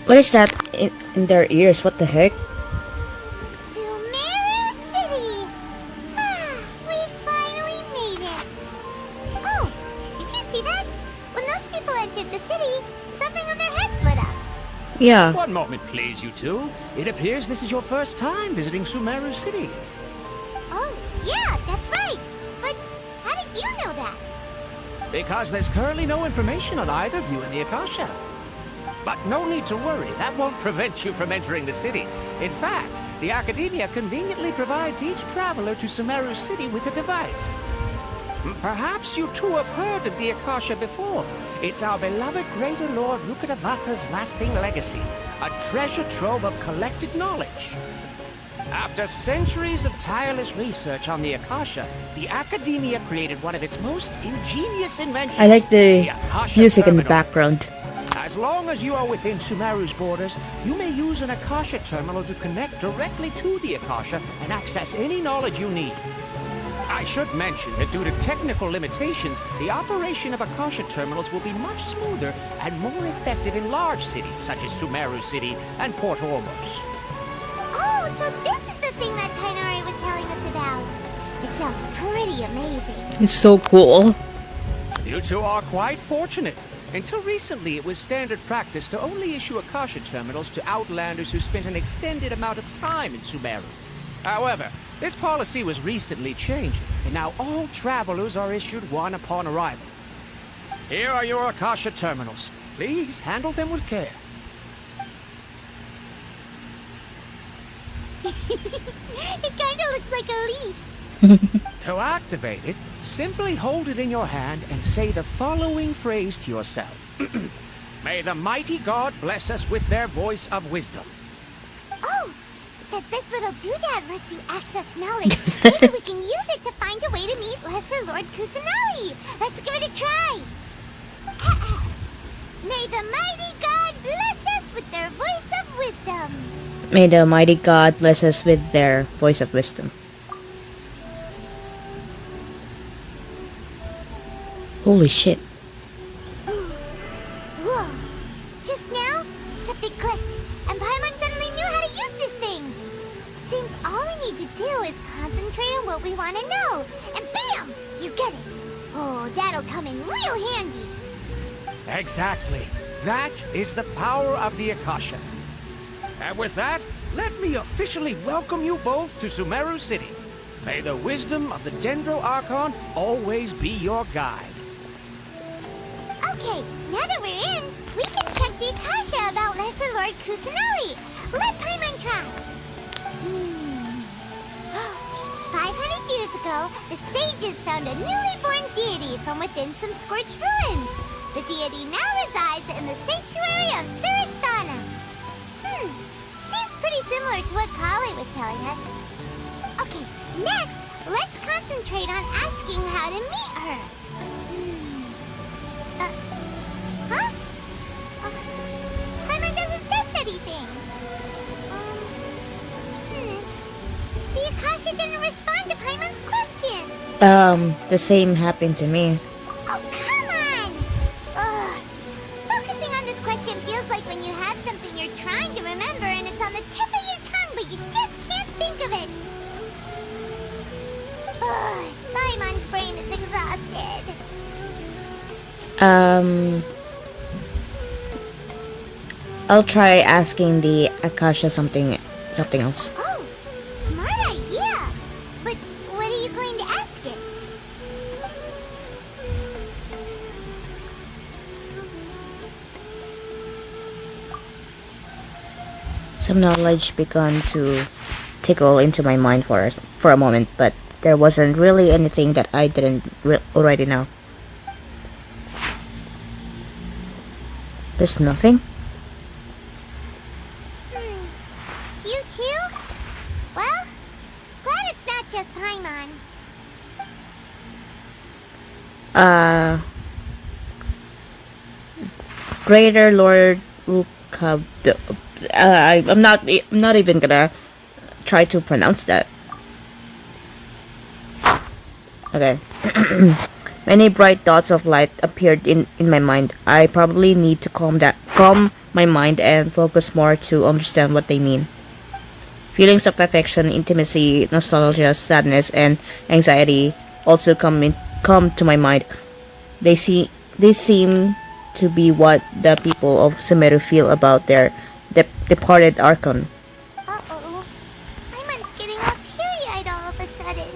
What is that in their ears? What the heck? Sumeru City! Ah, we finally made it! Oh, did you see that? When those people entered the city, something on their heads lit up. Yeah. One moment, please, you two. It appears this is your first time visiting Sumeru City. Oh, yeah, that's right. But how did you know that? Because there's currently no information on either of you in the Akasha. But no need to worry, that won't prevent you from entering the city. In fact, the Academia conveniently provides each traveler to Sumeru City with a device. Perhaps you two have heard of the Akasha before. It's our beloved Greater Lord Rukkhadevata's lasting legacy, a treasure trove of collected knowledge. After centuries of tireless research on the Akasha, the Academia created one of its most ingenious inventions. I like the Akasha music in the Terminal. background. As long as you are within Sumeru's borders, you may use an Akasha terminal to connect directly to the Akasha and access any knowledge you need. I should mention that due to technical limitations, the operation of Akasha terminals will be much smoother and more effective in large cities such as Sumeru City and Port Ormos. Oh, so this is the thing that Tainari was telling us about. It sounds pretty amazing. It's so cool. You two are quite fortunate. Until recently, it was standard practice to only issue Akasha terminals to outlanders who spent an extended amount of time in Sumeru. However, this policy was recently changed, and now all travelers are issued one upon arrival. Here are your Akasha terminals. Please handle them with care. It kinda looks like a leaf. To activate it, simply hold it in your hand and say the following phrase to yourself. May the mighty God bless us with their voice of wisdom. Oh, so this little doodad lets you access knowledge. Maybe we can use it to find a way to meet Lesser Lord Kusanagi. Let's give it a try. May the mighty God bless us with their voice of wisdom. May the mighty God bless us with their voice of wisdom. Holy shit. Whoa. Just now, something clicked, and Paimon suddenly knew how to use this thing. It seems all we need to do is concentrate on what we want to know, and bam! You get it. Oh, that'll come in real handy. Exactly. That is the power of the Akasha. And with that, let me officially welcome you both to Sumeru City. May the wisdom of the Dendro Archon always be your guide. Okay, now that we're in, we can check the Akasha about Lesser Lord Kusanagi. Let Paimon try. 500 years ago, the sages found a newly born deity from within some scorched ruins. The deity now resides in the sanctuary of Surasthana. Seems pretty similar to what Kali was telling us. Okay, next, let's concentrate on asking how to meet her. Huh? Paimon doesn't sense anything. The Akasha didn't respond to Paimon's question. The same happened to me. Oh, come on! Ugh. Focusing on this question feels like when you have something you're trying to remember and it's on the tip of your tongue, but you just can't think of it. Ugh. Paimon's brain is exhausted. I'll try asking the Akasha something else. Oh, smart idea. But what are you going to ask it? Some knowledge began to tickle into my mind for a moment, but there wasn't really anything that I didn't already know. There's nothing? You too? Well, glad it's not just Paimon. Greater Lord Rukhab. I'm not even gonna try to pronounce that. Okay. Many bright dots of light appeared in my mind. I probably need to calm calm my mind and focus more to understand what they mean. Feelings of affection, intimacy, nostalgia, sadness, and anxiety also come to my mind. They seem to be what the people of Sumeru feel about their departed Archon. Uh-oh. Paimon's getting all teary-eyed all of a sudden.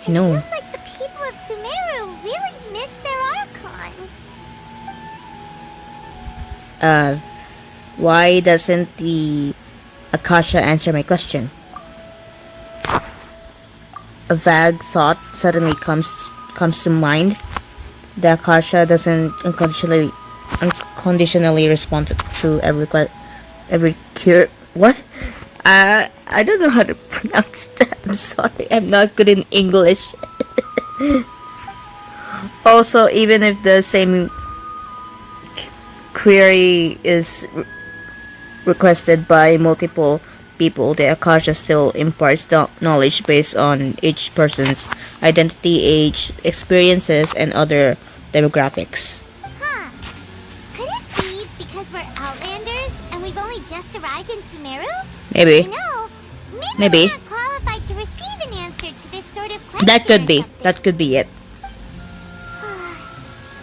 I know. It feels like the people of Sumeru really miss their Archon. Why doesn't the Akasha answer my question? A vague thought suddenly comes to mind. The Akasha doesn't unconditionally respond to every cure. What? I don't know how to pronounce that. I'm sorry. I'm not good in English. Also, even if the same query is requested by multiple people, the Akasha still imparts knowledge based on each person's identity, age, experiences, and other demographics. Huh. Could it be because we're Outlanders and we've only just arrived in Sumeru? Maybe. You know, Maybe. we're not qualified to receive an answer to this sort of question. That could or be. something. That could be it.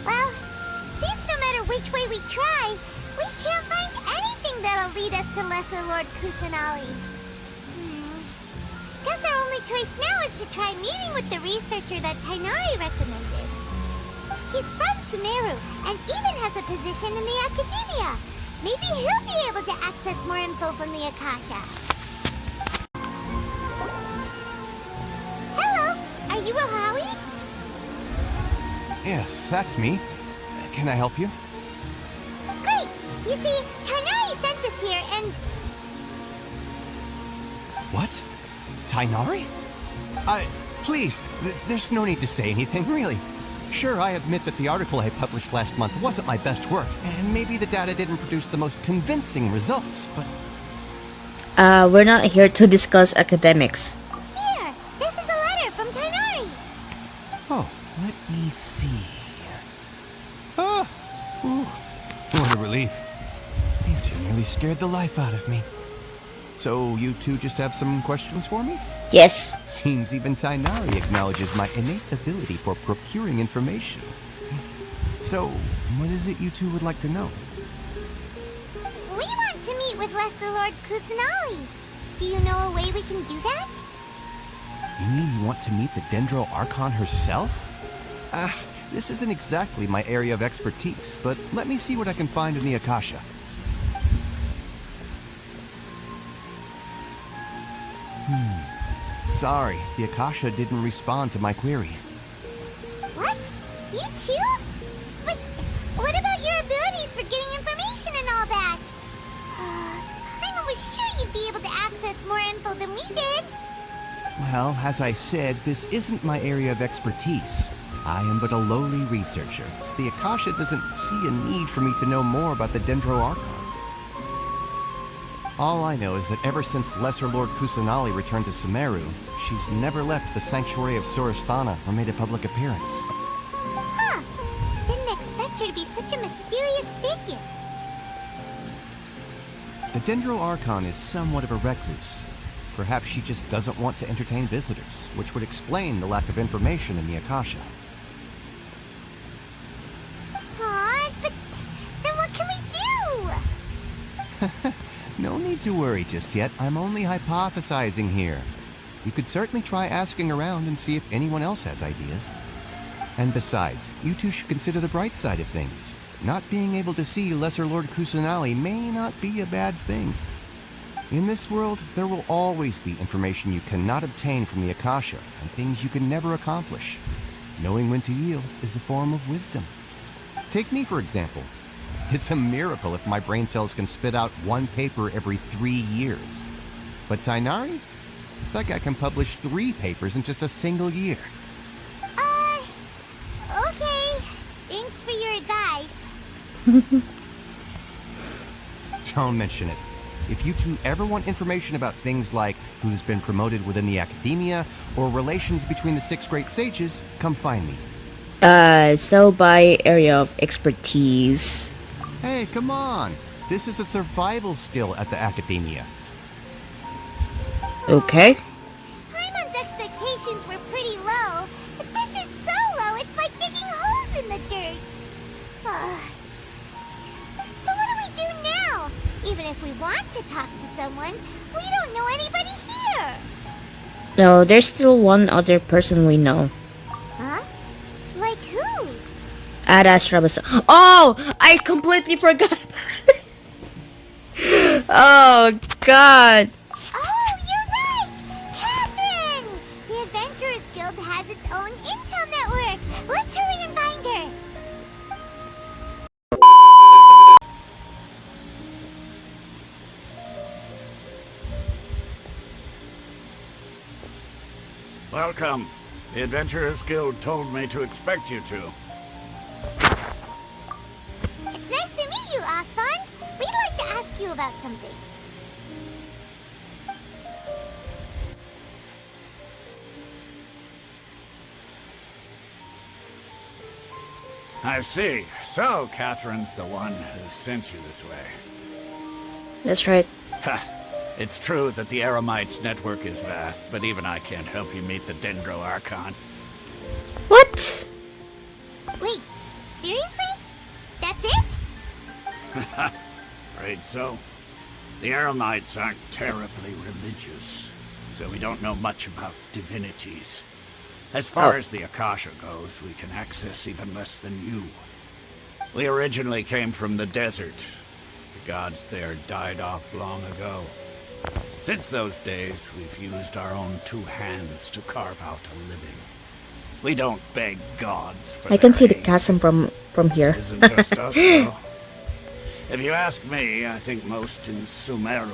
Well, seems no matter which way we try, we can't find anything that'll lead us to Lesser Lord Kusanali. Guess our only choice now is to try meeting with the researcher that Tainari recommended. He's from Sumeru and even has a position in the Academia. Maybe he'll be able to access more info from the Akasha. Hello, are you Rohawi? Yes, that's me. Can I help you? Great! You see, Tainari sent us here and... What? Tainari? Please, there's no need to say anything, really. Sure, I admit that the article I published last month wasn't my best work, and maybe the data didn't produce the most convincing results, but... We're not here to discuss academics. Here! This is a letter from Tainari! Oh, let me see. Ah! Ooh, what a relief. You two nearly scared the life out of me. So, you two just have some questions for me? Yes. Seems even Tainari acknowledges my innate ability for procuring information. So, what is it you two would like to know? We want to meet with Lesser Lord Kusanali. Do you know a way we can do that? You mean you want to meet the Dendro Archon herself? This isn't exactly my area of expertise, but let me see what I can find in the Akasha. Sorry, the Akasha didn't respond to my query. What? You too? But what about your abilities for getting information and all that? Paimon was sure you'd be able to access more info than we did. Well, as I said, this isn't my area of expertise. I am but a lowly researcher, so the Akasha doesn't see a need for me to know more about the Dendro Archon. All I know is that ever since Lesser Lord Kusanali returned to Sumeru, she's never left the Sanctuary of Surasthana or made a public appearance. Huh. Didn't expect her to be such a mysterious figure. The Dendro Archon is somewhat of a recluse. Perhaps she just doesn't want to entertain visitors, which would explain the lack of information in the Akasha. Aw, but then what can we do? No need to worry just yet. I'm only hypothesizing here. You could certainly try asking around and see if anyone else has ideas. And besides, you two should consider the bright side of things. Not being able to see Lesser Lord Kusanali may not be a bad thing. In this world, there will always be information you cannot obtain from the Akasha and things you can never accomplish. Knowing when to yield is a form of wisdom. Take me, for example. It's a miracle if my brain cells can spit out one paper every 3 years. But Tainari? That guy can publish 3 papers in just a single year. Okay. Thanks for your advice. Don't mention it. If you two ever want information about things like who's been promoted within the Academia or relations between the 6 great sages, come find me. So by area of expertise. Hey, come on. This is a survival skill at the Academia. Okay. Paimon's expectations were pretty low, but this is so low it's like digging holes in the dirt. So what do we do now? Even if we want to talk to someone, we don't know anybody here. No, there's still one other person we know. Huh? Like who? Ad Astra. Oh, I completely forgot. Oh God. Oh, you're right! Catherine! The Adventurers Guild has its own intel network. Let's hurry and find her. Welcome. The Adventurers Guild told me to expect you two. It's nice to meet you, Osvan. We'd like to ask you about something. I see. So, Catherine's the one who sent you this way. That's right. Ha! It's true that the Eremites' network is vast, but even I can't help you meet the Dendro Archon. What? Wait, seriously? That's it? Afraid so. The Eremites aren't terribly religious, so we don't know much about divinities. As far as the Akasha goes, we can access even less than you. We originally came from the desert. The gods there died off long ago. Since those days, we've used our own two hands to carve out a living. We don't beg gods for I can their see the aid. chasm from here. It isn't just us, though. If you ask me, I think most in SUMERU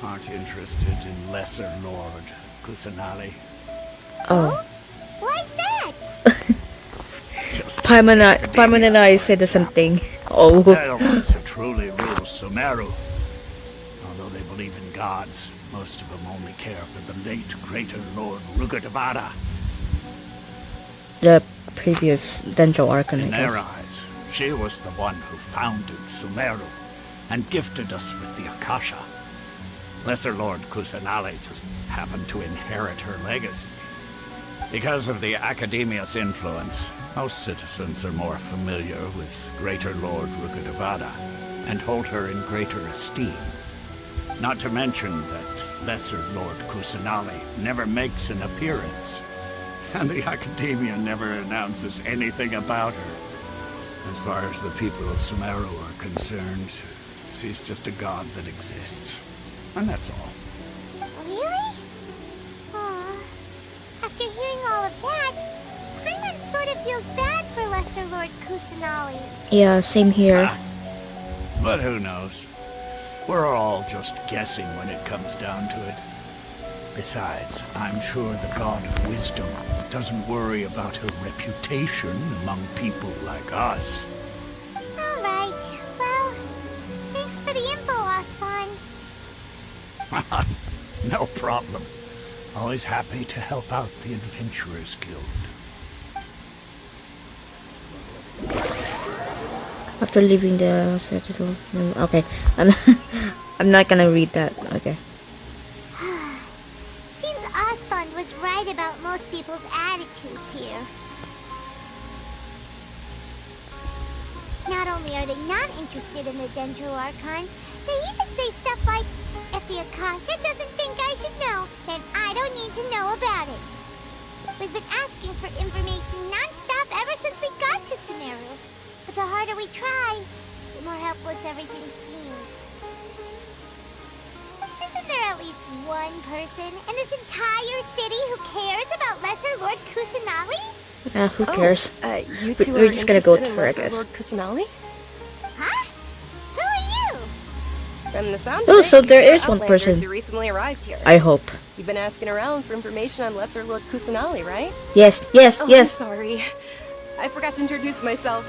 aren't interested in Lesser Lord Kusanali. Oh. Why's that? Just Paimon and I said the same thing. Oh. They're the ones who truly rule SUMERU. Although they believe in gods, most of them only care for the late Greater Lord Rugadavada. The previous Dendro Archon, I In their guess. eyes, she was the one who founded SUMERU and gifted us with the Akasha. Lesser Lord Kusanali just happened to inherit her legacy. Because of the Academia's influence, most citizens are more familiar with Greater Lord Rugadavada and hold her in greater esteem. Not to mention that Lesser Lord Kusanali never makes an appearance, and the Academia never announces anything about her. As far as the people of SUMERU are concerned, she's just a god that exists. And that's all. Really? Aw. After hearing all of that, Paimon sort of feels bad for Lesser Lord Kusanali. Yeah, same here. But who knows? We're all just guessing when it comes down to it. Besides, I'm sure the God of Wisdom doesn't worry about her reputation among people like us. Alright, well, thanks for the info, Osvan. No problem. Always happy to help out the Adventurers Guild. After leaving the citadel. Okay. I'm not gonna read that. Okay. Seems Osvan was right about most people's attitudes here. Not only are they not interested in the Dendro Archon, they even say stuff like, if the Akasha doesn't think I should know, then I don't need to know about it. We've been asking for information non-stop ever since we got to SUMERU. But the harder we try, the more helpless everything seems. Isn't there at least one person in this entire city who cares about Lesser Lord Kusanali? Who cares? You two We're are just gonna go interested in for it, I Lesser guess. Lord Kusanali? Huh? Who are you? From the sound Oh, of it, so you there two are is one Outlanders person. who recently arrived here. I hope. You've been asking around for information on Lesser Lord Kusanali, right? Yes, yes, Oh, yes. I'm sorry. I forgot to introduce myself.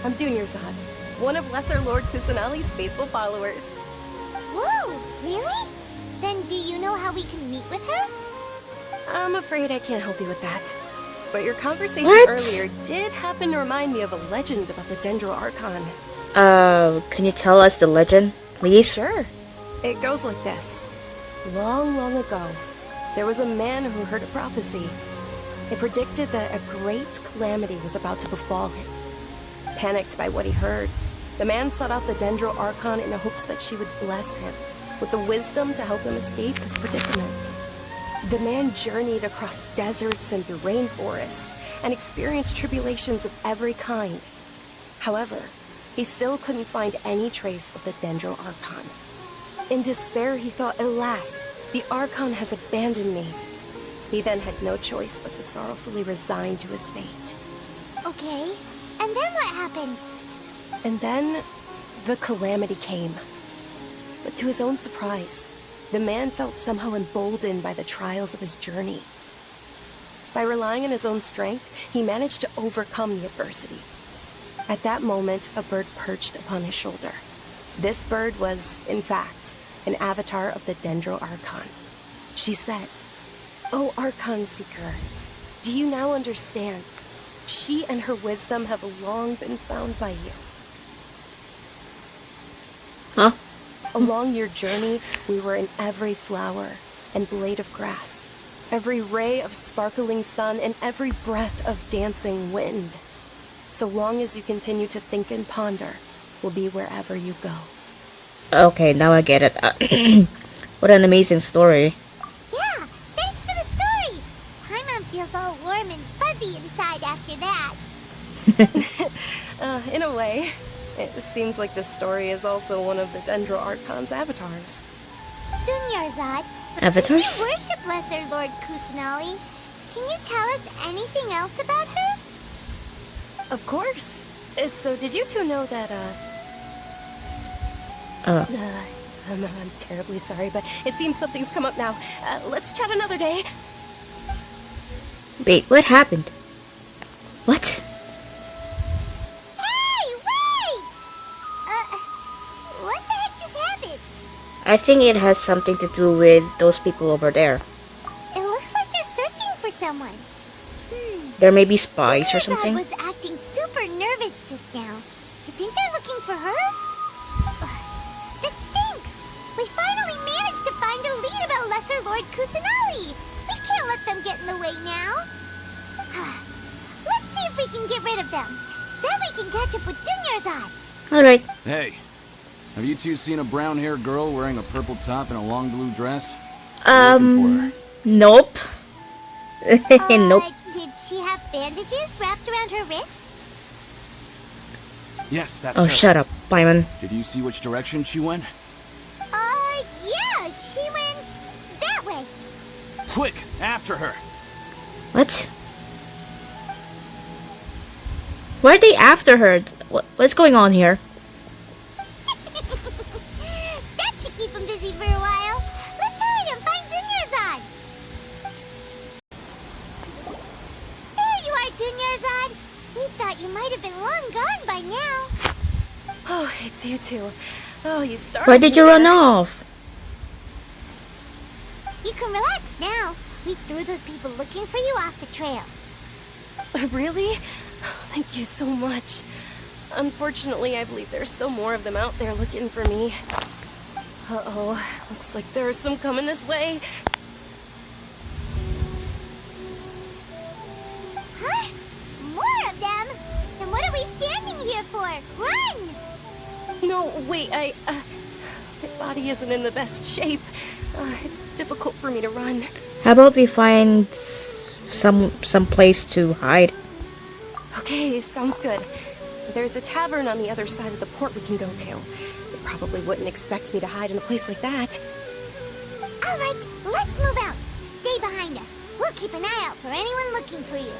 I'm Dunyarzad, one of Lesser Lord Kusanali's faithful followers. Whoa, really? Then do you know how we can meet with her? I'm afraid I can't help you with that. But your conversation What? earlier did happen to remind me of a legend about the Dendro Archon. Can you tell us the legend, please? Sure. It goes like this. Long, long ago, there was a man who heard a prophecy. It predicted that a great calamity was about to befall him. Panicked by what he heard, the man sought out the Dendro Archon in the hopes that she would bless him with the wisdom to help him escape his predicament. The man journeyed across deserts and through rainforests and experienced tribulations of every kind. However, he still couldn't find any trace of the Dendro Archon. In despair, he thought, alas, the Archon has abandoned me. He then had no choice but to sorrowfully resign to his fate. Okay, and then what happened? And then, the calamity came. But to his own surprise, the man felt somehow emboldened by the trials of his journey. By relying on his own strength, he managed to overcome the adversity. At that moment, a bird perched upon his shoulder. This bird was, in fact, an avatar of the Dendro Archon. She said, "O Archon Seeker, do you now understand? She and her wisdom have long been found by you." Huh? Along your journey, we were in every flower and blade of grass, every ray of sparkling sun, and every breath of dancing wind. So long as you continue to think and ponder, we'll be wherever you go. Okay, now I get it. What an amazing story. Yeah, thanks for the story. Paimon feels all warm and fuzzy inside after that. In a way, it seems like this story is also one of the Dendro Archon's avatars. Dunyarzad, Avatars? since you worship Lesser Lord Kusanali, can you tell us anything else about her? Of course. So did you two know that, I'm terribly sorry, but it seems something's come up now. Let's chat another day. Wait, what happened? What? Hey, wait! What the heck just happened? I think it has something to do with those people over there. It looks like they're searching for someone. There may be spies or Dunyarzad something. was acting super nervous just now. You think they're looking for her? This stinks! We finally managed to find a lead about Lesser Lord Kusanali! We can't let them get in the way now! Let's see if we can get rid of them. Then we can catch up with Dunyarzad! Alright. Hey, have you two seen a brown-haired girl wearing a purple top and a long blue dress? Nope. Nope. Did she have bandages wrapped around her wrists? Yes, that's Oh, her. shut up, Paimon. Did you see which direction she went? Yeah, she went that way. Quick, after her! What? Why are they after her? What's going on here? That should keep him busy for a while. Let's hurry and find Dunyarzad. There you are, Dunyarzad. We thought you might have been long gone by now. Oh, it's you two. Oh, you started. Why did you run off? You can relax now. We threw those people looking for you off the trail. Really? Thank you so much. Unfortunately, I believe there's still more of them out there looking for me. Uh-oh. Looks like there's some coming this way. Huh? More of them? Then what are we standing here for? Run! No, wait, my body isn't in the best shape. It's difficult for me to run. How about we find some place to hide? Okay, sounds good. There's a tavern on the other side of the port we can go to. They probably wouldn't expect me to hide in a place like that. All right, let's move out. Stay behind us. We'll keep an eye out for anyone looking for you.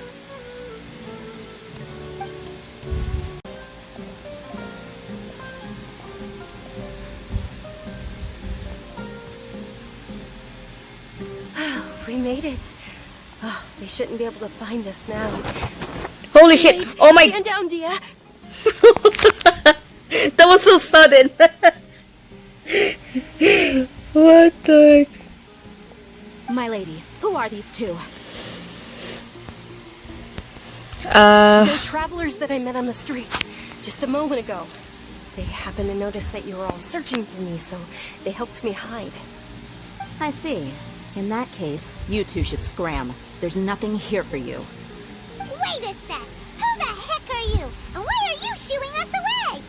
We made it. Oh, they shouldn't be able to find us now. Holy shit! Wait, Oh my! stand down, Dia. That was so sudden. What the? My lady, who are these two? They're travelers that I met on the street just a moment ago. They happened to notice that you were all searching for me, so they helped me hide. I see. In that case, you two should scram. There's nothing here for you. Wait a sec! Who the heck are you? And why are you shooing us away?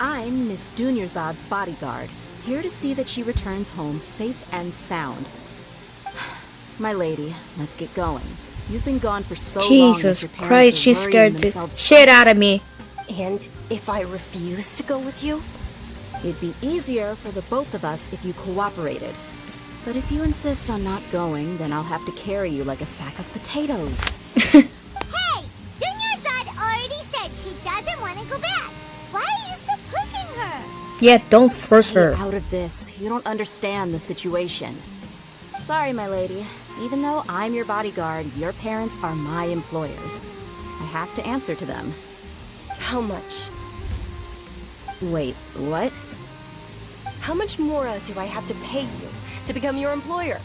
I'm Miss Dunyarzad's bodyguard, here to see that she returns home safe and sound. My lady, let's get going. You've been gone for so long that Jesus your Christ, parents are she worrying scared the themselves shit out of me. And if I refuse to go with you? It'd be easier for the both of us if you cooperated. But if you insist on not going, then I'll have to carry you like a sack of potatoes. Hey! Dunyarzad already said she doesn't want to go back. Why are you still pushing her? Yeah, don't force Stay her. out of this. You don't understand the situation. Sorry, my lady. Even though I'm your bodyguard, your parents are my employers. I have to answer to them. How much? Wait, what? How much more do I have to pay you to become your employer?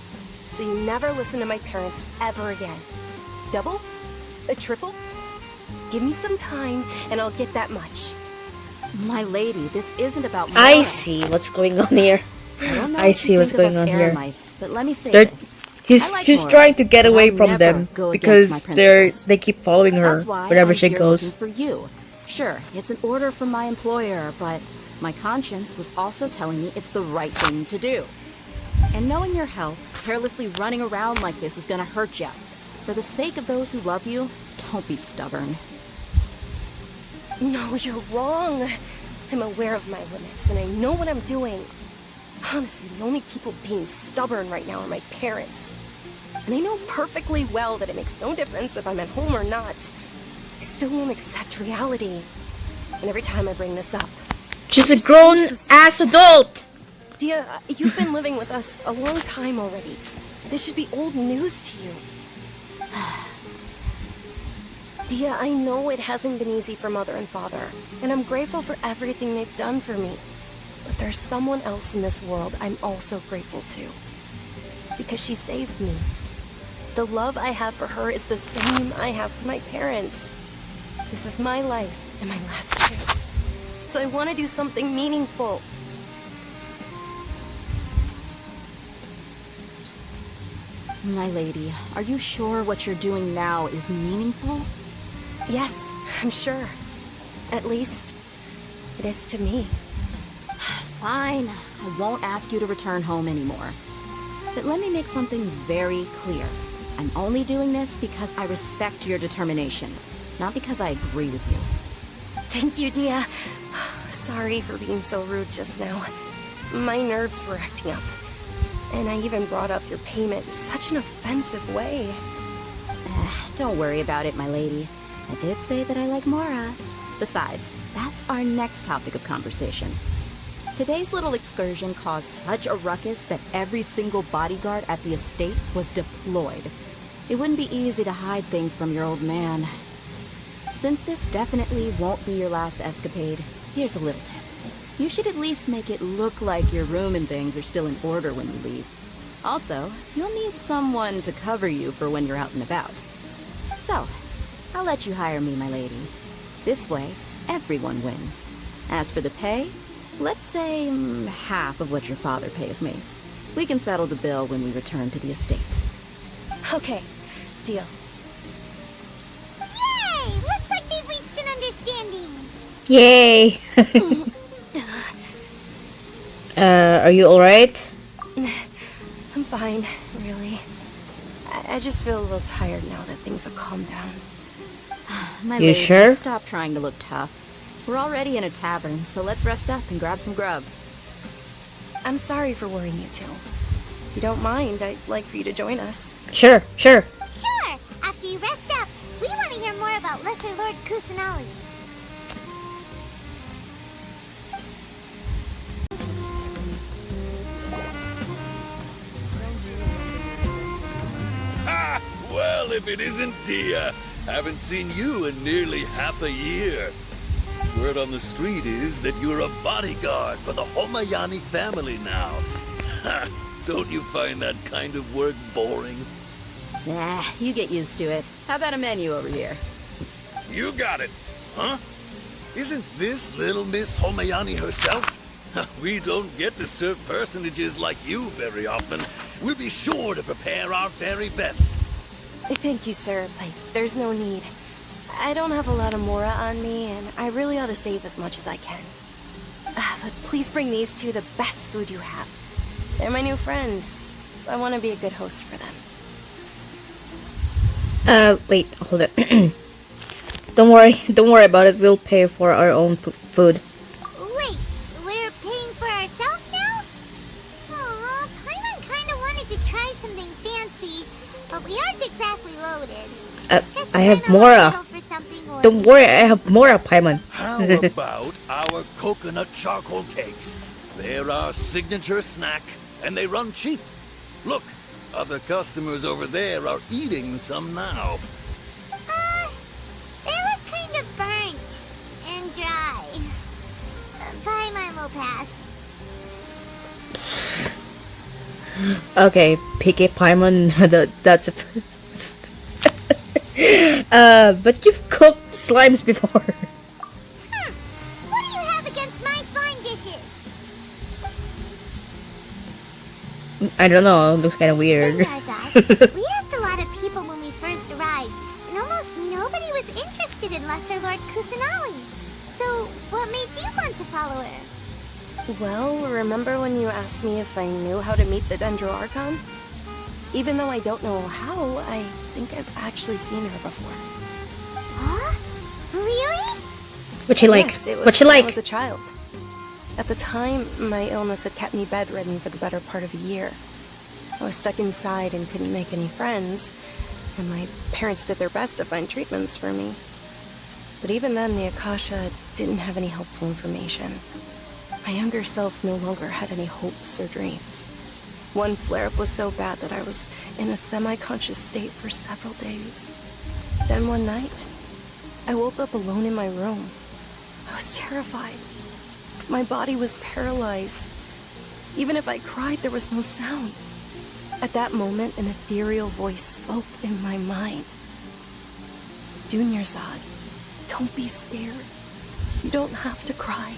So you never listen to my parents ever again. Double? A triple? Give me some time and I'll get that much. My lady, this isn't about I money. see what's going on here. I don't know I what see you what's think of going us on here. Eremites, but let me say They're- this. He's I like she's Mora, trying to get but away I'll from never them go because against my principles. they keep following her That's why wherever I'm she here goes. looking for you. Sure, it's an order from my employer, but my conscience was also telling me it's the right thing to do. And knowing your health, carelessly running around like this is gonna hurt you. For the sake of those who love you, don't be stubborn. No, you're wrong. I'm aware of my limits and I know what I'm doing. Honestly, the only people being stubborn right now are my parents. And they know perfectly well that it makes no difference if I'm at home or not. I still won't accept reality. And every time I bring this up, She's a just grown change the ass subject. adult. Dia, you've been living with us a long time already. This should be old news to you. Dia, I know it hasn't been easy for Mother and Father, and I'm grateful for everything they've done for me. But there's someone else in this world I'm also grateful to. Because she saved me. The love I have for her is the same I have for my parents. This is my life and my last chance. So I want to do something meaningful. My lady, are you sure what you're doing now is meaningful? Yes, I'm sure. At least, it is to me. Fine, I won't ask you to return home anymore. But let me make something very clear. I'm only doing this because I respect your determination, not because I agree with you. Thank you, Dia. Sorry for being so rude just now. My nerves were acting up. And I even brought up your payment in such an offensive way. Don't worry about it, my lady. I did say that I like Mora. Besides, that's our next topic of conversation. Today's little excursion caused such a ruckus that every single bodyguard at the estate was deployed. It wouldn't be easy to hide things from your old man. Since this definitely won't be your last escapade, here's a little tip. You should at least make it look like your room and things are still in order when you leave. Also, you'll need someone to cover you for when you're out and about. So, I'll let you hire me, my lady. This way, everyone wins. As for the pay, let's say half of what your father pays me. We can settle the bill when we return to the estate. Okay, deal. Yay! Looks like they've reached an understanding. Yay. Are you alright? I'm fine, really. I just feel a little tired now that things have calmed down. My You lady, sure? stop trying to look tough. We're already in a tavern, so let's rest up and grab some grub. I'm sorry for worrying you two. If you don't mind, I'd like for you to join us. Sure. Sure! After you rest up, we want to hear more about Lesser Lord Kusanali. Ah, well, if it isn't Dia. Haven't seen you in nearly half a year. Word on the street is that you're a bodyguard for the Homayani family now. Ha! Don't you find that kind of work boring? Nah, you get used to it. How about a menu over here? You got it, huh? Isn't this little Miss Homayani herself? We don't get to serve personages like you very often. We'll be sure to prepare our very best. Thank you, sir, but there's no need. I don't have a lot of Mora on me, and I really ought to save as much as I can. But please bring these two the best food you have. They're my new friends, so I want to be a good host for them. Wait, hold it. Don't worry about it. We'll pay for our own food. Wait, we're paying for ourselves now? Aw, Paimon kinda wanted to try something fancy, but we aren't exactly loaded. I have Mora. Don't worry, I have Mora, Paimon. How about our coconut charcoal cakes? They're our signature snack, and they run cheap. Look, other customers over there are eating some now. They look kind of burnt and dry. Paimon will pass. Okay, picky Paimon. That's a but you've cooked slimes before. What do you have against my slime dishes? I don't know, looks kind of weird. We asked a lot of people when we first arrived, and almost nobody was interested in Lesser Lord Kusanali. So, what made you want to follow her? Well, remember when you asked me if I knew how to meet the Dendro Archon? Even though I don't know how, I think I've actually seen her before. Huh? Really? What you like? Yes, it was What you when I like? was a child. At the time, my illness had kept me bedridden for the better part of a year. I was stuck inside and couldn't make any friends, and my parents did their best to find treatments for me. But even then, the Akasha didn't have any helpful information. My younger self no longer had any hopes or dreams. One flare-up was so bad that I was in a semi-conscious state for several days. Then one night, I woke up alone in my room. I was terrified. My body was paralyzed. Even if I cried, there was no sound. At that moment, an ethereal voice spoke in my mind. Dunyarzad, don't be scared. You don't have to cry.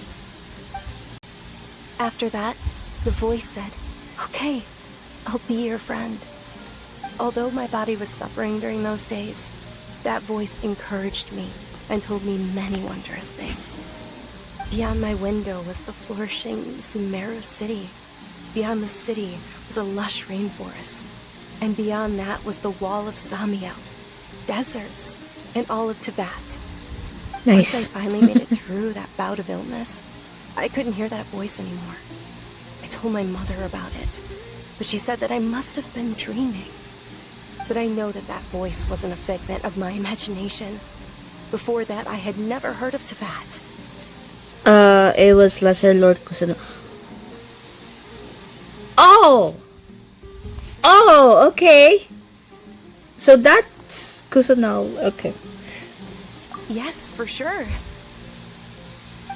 After that, the voice said, "Okay, I'll be your friend." Although my body was suffering during those days, that voice encouraged me and told me many wondrous things. Beyond my window was the flourishing SUMERU city. Beyond the city was a lush rainforest. And beyond that was the wall of Samiel, deserts, and all of Tibet. Nice. Once I finally made it through that bout of illness, I couldn't hear that voice anymore. I told my mother about it, but she said that I must have been dreaming. But I know that that voice wasn't a figment of my imagination. Before that, I had never heard of Tibet. It was Lesser Lord Kusanali. Oh! Oh, okay. So that's Kusanali, okay. Yes, for sure.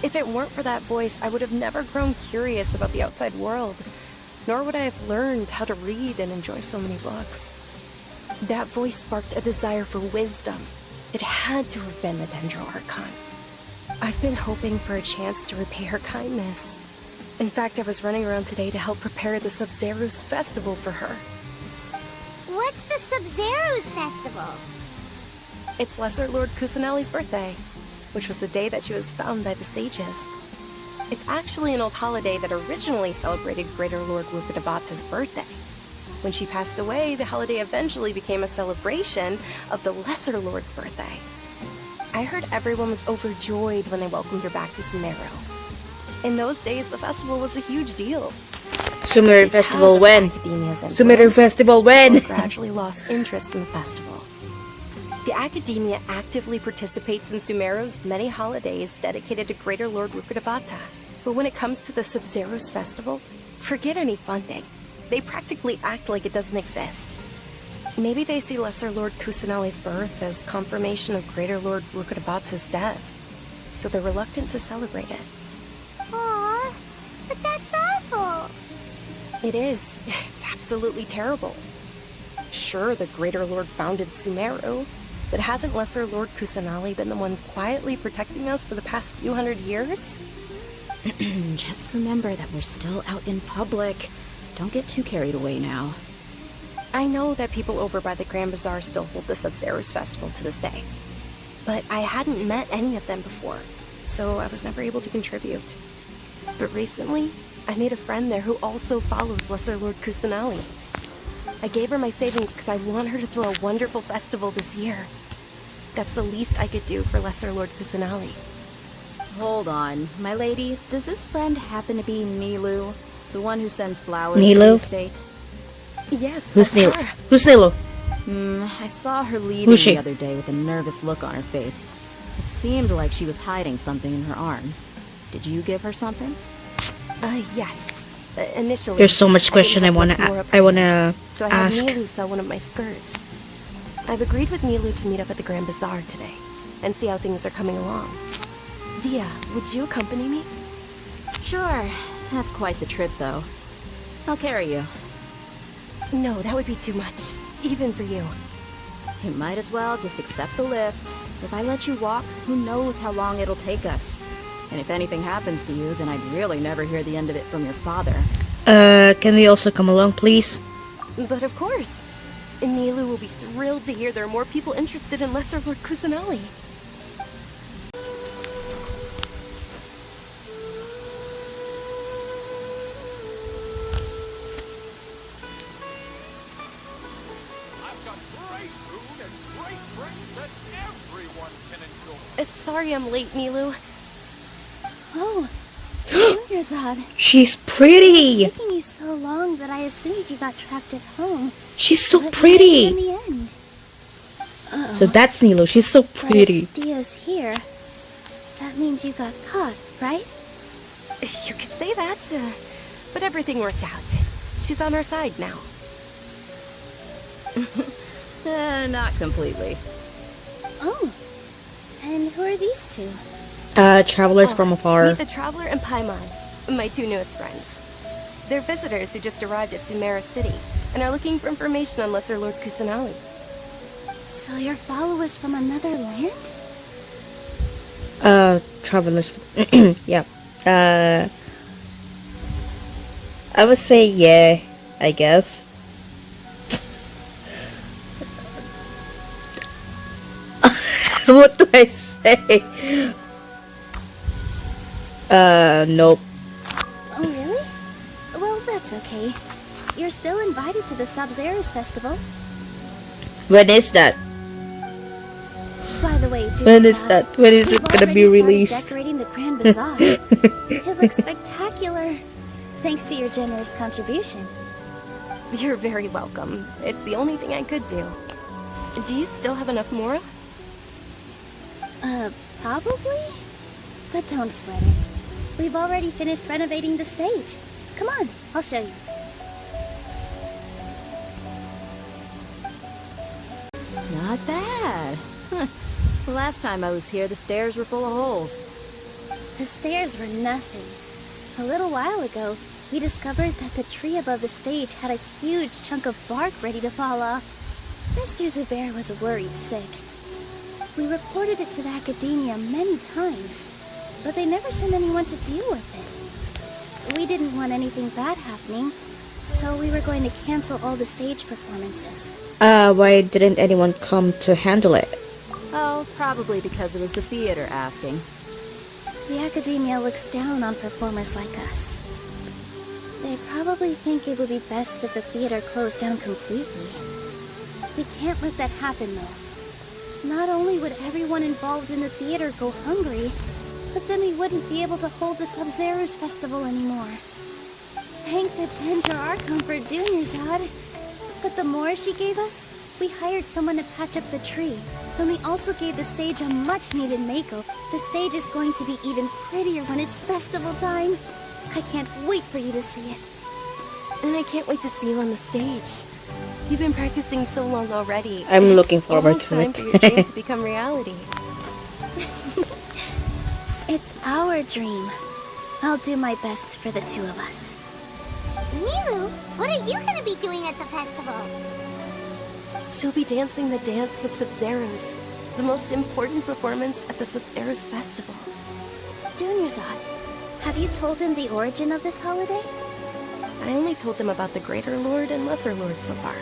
If it weren't for that voice, I would have never grown curious about the outside world, nor would I have learned how to read and enjoy so many books. That voice sparked a desire for wisdom. It had to have been the Dendro Archon. I've been hoping for a chance to repay her kindness. In fact, I was running around today to help prepare the Sub-Zero's festival for her. What's the Sub-Zero's festival? It's Lesser Lord Kusanali's birthday, which was the day that she was found by the sages. It's actually an old holiday that originally celebrated Greater Lord Rukkhadevata's birthday. When she passed away, the holiday eventually became a celebration of the Lesser Lord's birthday. I heard everyone was overjoyed when they welcomed her back to SUMERU. In those days, the festival was a huge deal. SUMERU Festival when? SUMERU Festival when? Gradually lost interest in the festival. The Academia actively participates in SUMERU's many holidays dedicated to Greater Lord Rukkhadevata. But when it comes to the Sub-Zero's festival, forget any funding. They practically act like it doesn't exist. Maybe they see Lesser Lord Kusanali's birth as confirmation of Greater Lord Rukkhadevata's death, so they're reluctant to celebrate it. Aww, but that's awful. It is. It's absolutely terrible. Sure, the Greater Lord founded SUMERU, but hasn't Lesser Lord Kusanali been the one quietly protecting us for the past few hundred years? Just remember that we're still out in public. Don't get too carried away now. I know that people over by the Grand Bazaar still hold the Sub-Zero's festival to this day, but I hadn't met any of them before, so I was never able to contribute. But recently, I made a friend there who also follows Lesser Lord Kusanali. I gave her my savings because I want her to throw a wonderful festival this year. That's the least I could do for Lesser Lord Kusanali. Hold on, my lady. Does this friend happen to be Nilu? The one who sends flowers Nilu? to the estate? Yes, Who's that's Nilu? her. Who's Nilu? I saw her leaving Who's she? the other day with a nervous look on her face. It seemed like she was hiding something in her arms. Did you give her something? Yes. Initially, There's so much I question I didn't have wanna much more up I her wanna So I had ask. Nilu sell one of my skirts. I've agreed with Nilu to meet up at the Grand Bazaar today and see how things are coming along. Dia, would you accompany me? Sure. That's quite the trip, though. I'll carry you. No, that would be too much, even for you. You might as well just accept the lift. If I let you walk, who knows how long it'll take us. And if anything happens to you, then I'd really never hear the end of it from your father. Can we also come along, please? But of course. Nilu will be thrilled to hear there are more people interested in Lesser Lord Kusanali. I've got great food and great drinks that everyone can enjoy. Sorry I'm late, Nilu. Oh, Junior-san. She's It's pretty. taking you so long that I assumed you got trapped at home. She's so But you pretty. made it in the end. So that's Nilu. She's so But pretty. if Dia's here, that means you got caught, right? You could say that, but everything worked out. She's on our side now. Not completely. Oh, and who are these two? Travelers from afar. Meet the Traveler and Paimon, my two newest friends. They're visitors who just arrived at SUMERU City and are looking for information on Lesser Lord Kusanali. So you're followers from another land? Travelers. Yeah. I would say yeah, I guess. What do I say? Nope. Oh, really? Well, that's okay. You're still invited to the Sub-Zero's festival. When is that? By the way, When is that? When is it gonna be released? Decorating the Grand Bazaar. It looks spectacular. Thanks to your generous contribution. You're very welcome. It's the only thing I could do. Do you still have enough Mora? Probably? But don't sweat it. We've already finished renovating the stage. Come on, I'll show you. Not bad. The last time I was here, the stairs were full of holes. The stairs were nothing. A little while ago, we discovered that the tree above the stage had a huge chunk of bark ready to fall off. Mr. Zubair was worried sick. We reported it to the academia many times, but they never sent anyone to deal with it. We didn't want anything bad happening, so we were going to cancel all the stage performances. Why didn't anyone come to handle it? Oh, probably because it was the theater asking. The academia looks down on performers like us. They probably think it would be best if the theater closed down completely. We can't let that happen, though. Not only would everyone involved in the theater go hungry, but then we wouldn't be able to hold the Sub-Zero's festival anymore. Thank the Danger Archon for Junior-Zad. But the more she gave us, we hired someone to patch up the tree. Then we also gave the stage a much-needed makeover. The stage is going to be even prettier when it's festival time. I can't wait for you to see it. And I can't wait to see you on the stage. You've been practicing so long already. I'm It's looking forward almost to time it. for your dream to become reality. It's our dream. I'll do my best for the two of us. Nilu, what are you gonna be doing at the festival? She'll be dancing the dance of Sub-Zeros. The most important performance at the SUMERU's festival. Junior Zod, have you told them the origin of this holiday? I only told them about the Greater Lord and Lesser Lord so far.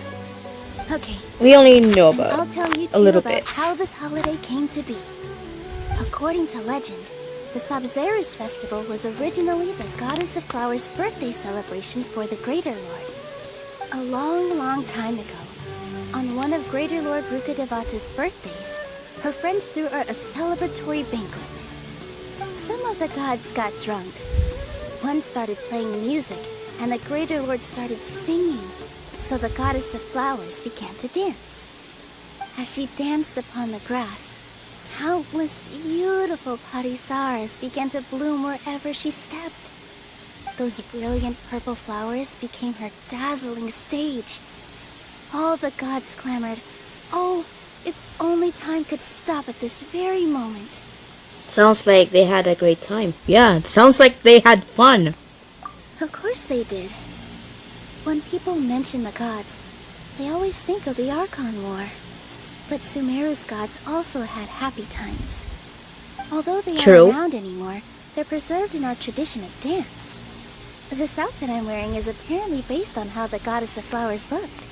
Okay. We only know Then about I'll tell you a two little about bit. how this holiday came to be. According to legend, the SUMERU's festival was originally the Goddess of Flowers' birthday celebration for the Greater Lord. A long, long time ago, on one of Greater Lord Rukkhadevata's birthdays, her friends threw her a celebratory banquet. Some of the gods got drunk. One started playing music, and the Greater Lord started singing, so the Goddess of Flowers began to dance. As she danced upon the grass, countless beautiful parisaras began to bloom wherever she stepped. Those brilliant purple flowers became her dazzling stage. All the gods clamored, "Oh, if only time could stop at this very moment." Sounds like they had a great time. Yeah, it sounds like they had fun. Of course they did. When people mention the gods, they always think of the Archon War. But SUMERU's gods also had happy times. Although they True. aren't around anymore, they're preserved in our tradition of dance. This outfit I'm wearing is apparently based on how the Goddess of Flowers looked.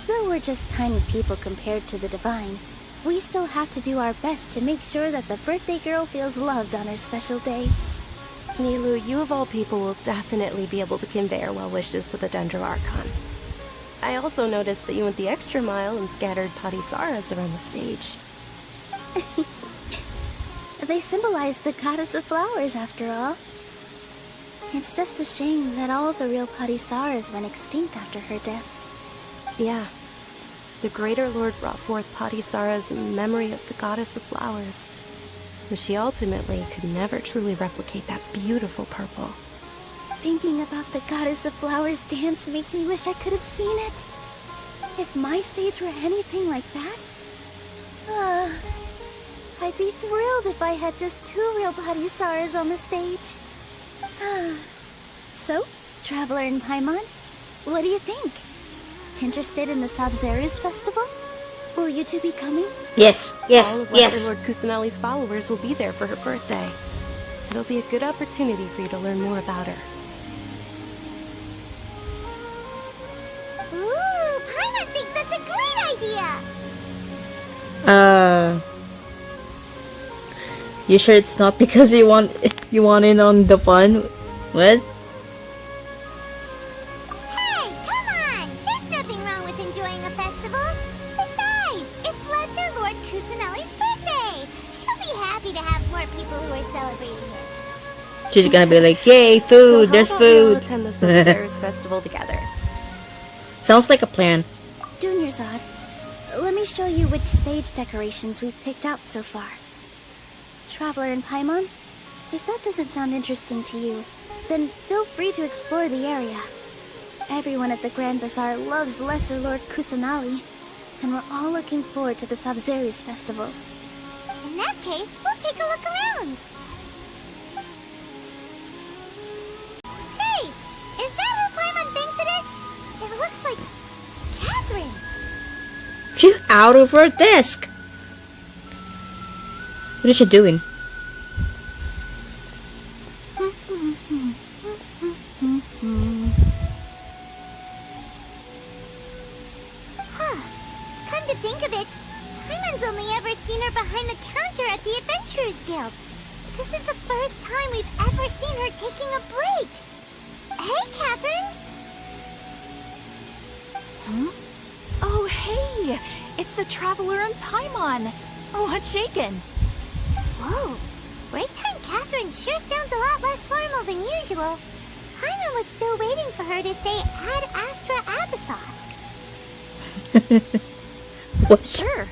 Though we're just tiny people compared to the divine, we still have to do our best to make sure that the birthday girl feels loved on her special day. Nilu, you of all people will definitely be able to convey our well wishes to the Dendro Archon. I also noticed that you went the extra mile and scattered parisaras around the stage. They symbolize the Goddess of Flowers, after all. It's just a shame that all the real parisaras went extinct after her death. Yeah. The Greater Lord brought forth parisaras in memory of the Goddess of Flowers. But she ultimately could never truly replicate that beautiful purple. Thinking about the Goddess of Flowers dance makes me wish I could have seen it. If my stage were anything like that, I'd be thrilled if I had just 2 real parisaras on the stage. So, Traveler and Paimon, what do you think? Interested in the SUMERU's festival? Will you two be coming? Yes, yes, All of yes. Lesser Lord Kusanali's followers will be there for her birthday. It'll be a good opportunity for you to learn more about her. Ooh, Paimon thinks that's a great idea! You sure it's not because you want in on the fun? What? Hey, come on! There's nothing wrong with enjoying a festival. Besides, it's Lesser Lord Kusanali's birthday. She'll be happy to have more people who are celebrating it. She's gonna be like, yay, So food, how there's about we all food. attend the SUMERU's festival together? Sounds like a plan. Junior Zod, let me show you which stage decorations we've picked out so far. Traveler and Paimon, if that doesn't sound interesting to you, then feel free to explore the area. Everyone at the Grand Bazaar loves Lesser Lord Kusanali, and we're all looking forward to the SUMERU's festival. In that case, we'll take a look around. Hey, is that who Paimon thinks it is? It looks like Catherine. She's out of her desk. What is she doing? Huh. Come to think of it, Paimon's only ever seen her behind the counter at the Adventurers Guild. This is the first time we've ever seen her taking a break. Hey, Catherine! Oh, hey! It's the Traveler and Paimon! Oh, what's shaken? Whoa! Break time Catherine sure sounds a lot less formal than usual. Paimon was still waiting for her to say Ad Astra Abyssos. What? Sure.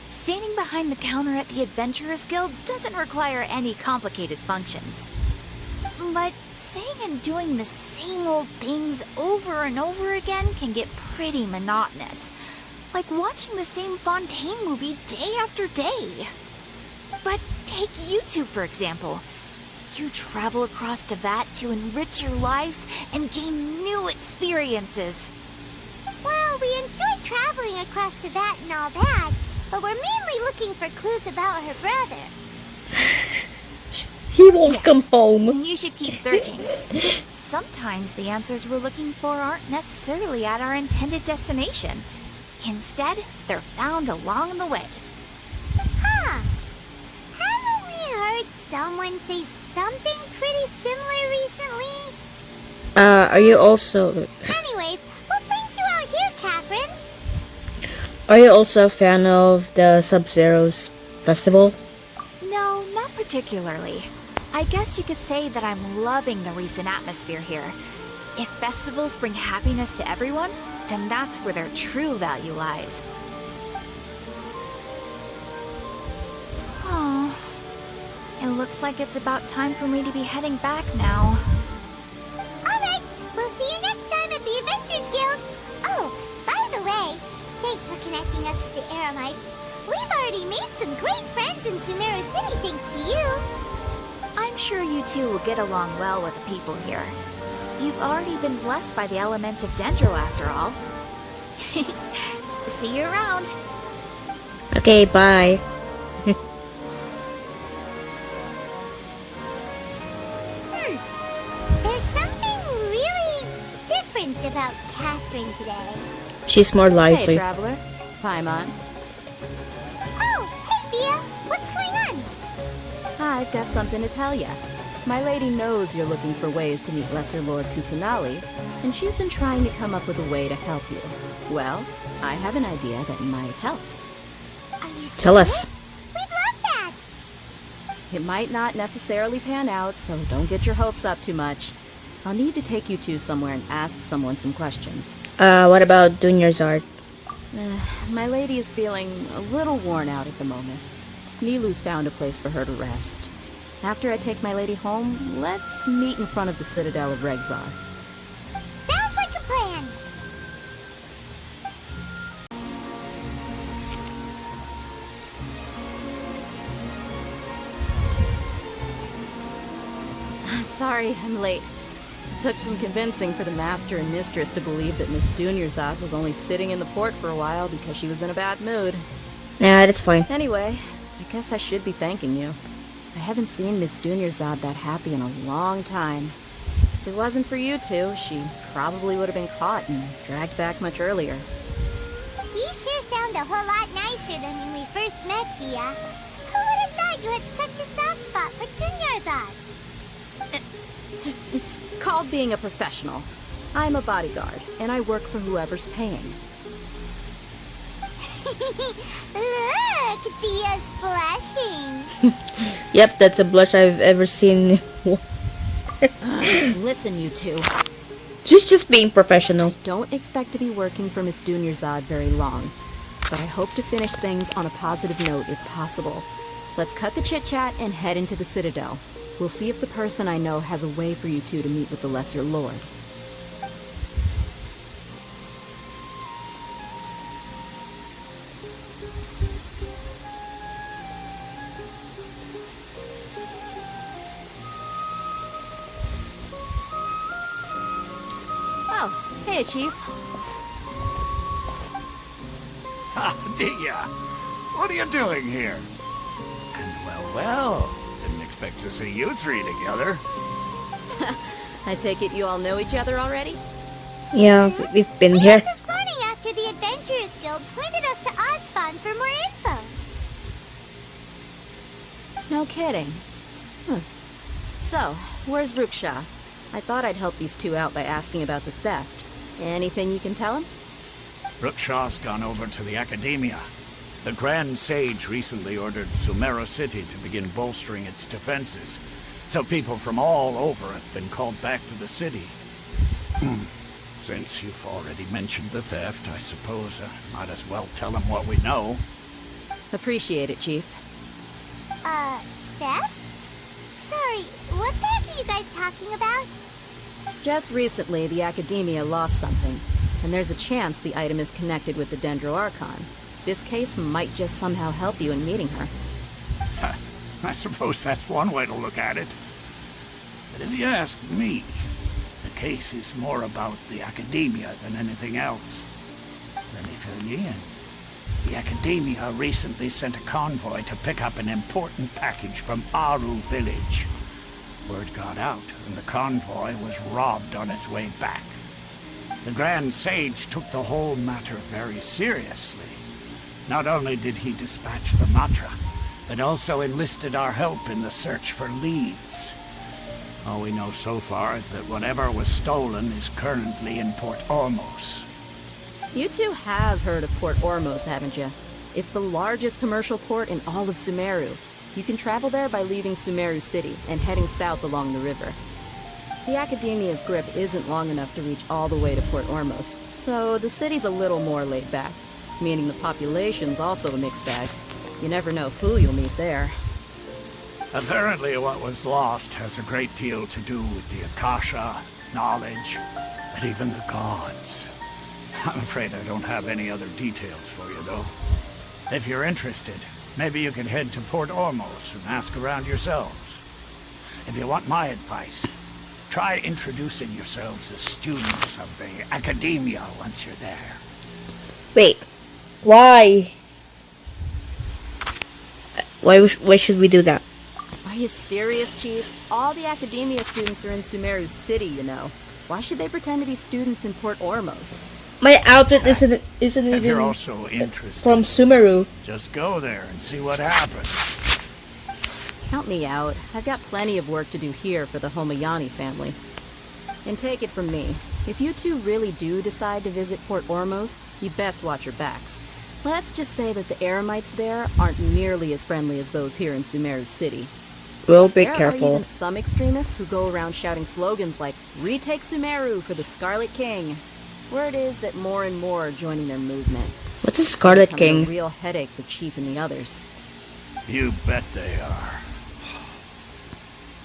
Standing behind the counter at the Adventurers Guild doesn't require any complicated functions. But saying and doing the same old things over and over again can get pretty monotonous. Like watching the same Fontaine movie day after day. But take you two, for example. You travel across Teyvat to enrich your lives and gain new experiences. Well, we enjoy traveling across Teyvat and all that, but we're mainly looking for clues about her brother. He won't come home. You should keep searching. Sometimes the answers we're looking for aren't necessarily at our intended destination. Instead, they're found along the way. Huh. Haven't we heard someone say something pretty similar recently? Are you also... Anyways, what brings you out here, Catherine? Are you also a fan of the Sub-Zero's festival? No, not particularly. I guess you could say that I'm loving the recent atmosphere here. If festivals bring happiness to everyone, then that's where their true value lies. Oh, it looks like it's about time for me to be heading back now. Alright, we'll see you next time at the Adventurers Guild. Oh, by the way, thanks for connecting us with the Eremites. We've already made some great friends in Sumeru City thanks to you. I'm sure you two will get along well with the people here. You've already been blessed by the element of Dendro after all. See you around. Okay, bye. There's something really different about Catherine today. She's more Hey, lively. traveler. Paimon. Oh, hey Dia, what's going on? I've got something to tell ya. My lady knows you're looking for ways to meet Lesser Lord Kusanali, and she's been trying to come up with a way to help you. Well, I have an idea that might help. Are you Tell us. serious? We'd love that. It might not necessarily pan out, so don't get your hopes up too much. I'll need to take you two somewhere and ask someone some questions. What about Dunyarzad? My lady is feeling a little worn out at the moment. Nilu's found a place for her to rest. After I take my lady home, let's meet in front of the Citadel of Regzar. Sounds like a plan. Sorry, I'm late. It took some convincing for the master and mistress to believe that Miss Dunyarzad was only sitting in the port for a while because she was in a bad mood. Nah, that's fine. Anyway, I guess I should be thanking you. I haven't seen Miss Dunyarzad that happy in a long time. If it wasn't for you two, she probably would have been caught and dragged back much earlier. You sure sound a whole lot nicer than when we first met, Dia. Who would have thought you had such a soft spot for Dunyarzad? It's called being a professional. I'm a bodyguard, and I work for whoever's paying. Look, Dia's blushing. Yep, that's a blush I've ever seen. Listen, you two. She's just being professional. Don't expect to be working for Miss Dunyarzad very long, but I hope to finish things on a positive note if possible. Let's cut the chit-chat and head into the Citadel. We'll see if the person I know has a way for you two to meet with the Lesser Lord. Oh, hey, Chief. Ah, Dia, what are you doing here? And well, didn't expect to see you three together. I take it you all know each other already? Yeah, we've been We here. met this morning after the Adventurers Guild pointed us to Osfon for more info. No kidding. So, where's Ruksha? I thought I'd help these two out by asking about the theft. Anything you can tell him? Rookshaw's gone over to the Academia. The Grand Sage recently ordered Sumeru City to begin bolstering its defenses, so people from all over have been called back to the city. Since you've already mentioned the theft, I suppose I might as well tell them what we know. Appreciate it, Chief. Theft? Sorry, what the heck are you guys talking about? Just recently, the Academia lost something, and there's a chance the item is connected with the Dendro Archon. This case might just somehow help you in meeting her. I suppose that's one way to look at it. But if you ask me, the case is more about the Academia than anything else. Let me fill you in. The Academia recently sent a convoy to pick up an important package from Aru village. Word got out, and the convoy was robbed on its way back. The Grand Sage took the whole matter very seriously. Not only did he dispatch the Matra, but also enlisted our help in the search for leads. All we know so far is that whatever was stolen is currently in Port Ormos. You two have heard of Port Ormos, haven't you? It's the largest commercial port in all of Sumeru. You can travel there by leaving Sumeru City and heading south along the river. The Academia's grip isn't long enough to reach all the way to Port Ormos, so the city's a little more laid back, meaning the population's also a mixed bag. You never know who you'll meet there. Apparently what was lost has a great deal to do with the Akasha, knowledge, and even the gods. I'm afraid I don't have any other details for you, though. If you're interested, maybe you can head to Port Ormos and ask around yourselves. If you want my advice, try introducing yourselves as students of the Academia once you're there. Wait, why? Why should we do that? Are you serious, Chief? All the Academia students are in Sumeru City, you know. Why should they pretend to be students in Port Ormos? My outfit isn't If even you're also interested, from Sumeru. just go there and see what happens. Count me out. I've got plenty of work to do here for the Homayani family. And take it from me, if you two really do decide to visit Port Ormos, you best watch your backs. Let's just say that the Eremites there aren't nearly as friendly as those here in Sumeru City. We'll be There are careful. even some extremists who go around shouting slogans like, "Retake Sumeru for the Scarlet King." Word is that more and more are joining their movement. What's a Scarlet Becoming King? a real headache for Chief and the others. You bet they are.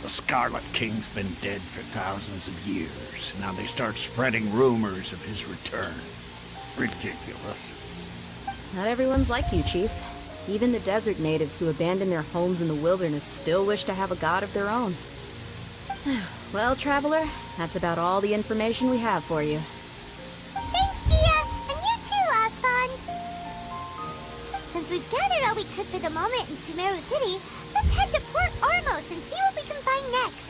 The Scarlet King's been dead for thousands of years. Now they start spreading rumors of his return. Ridiculous. Not everyone's like you, Chief. Even the desert natives who abandon their homes in the wilderness still wish to have a god of their own. Well, Traveler, that's about all the information we have for you. Thanks, Dia! And you too, Asfan! Since we've gathered all we could for the moment in Sumeru City, let's head to Port Ormos and see what we can find next.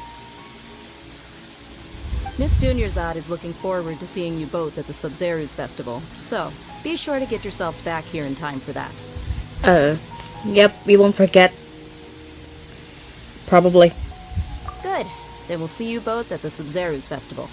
Miss Dunyarzad is looking forward to seeing you both at the Sub-Zeru's festival, so be sure to get yourselves back here in time for that. Yep, we won't forget. Probably. Good. Then we'll see you both at the Sub-Zeru's festival.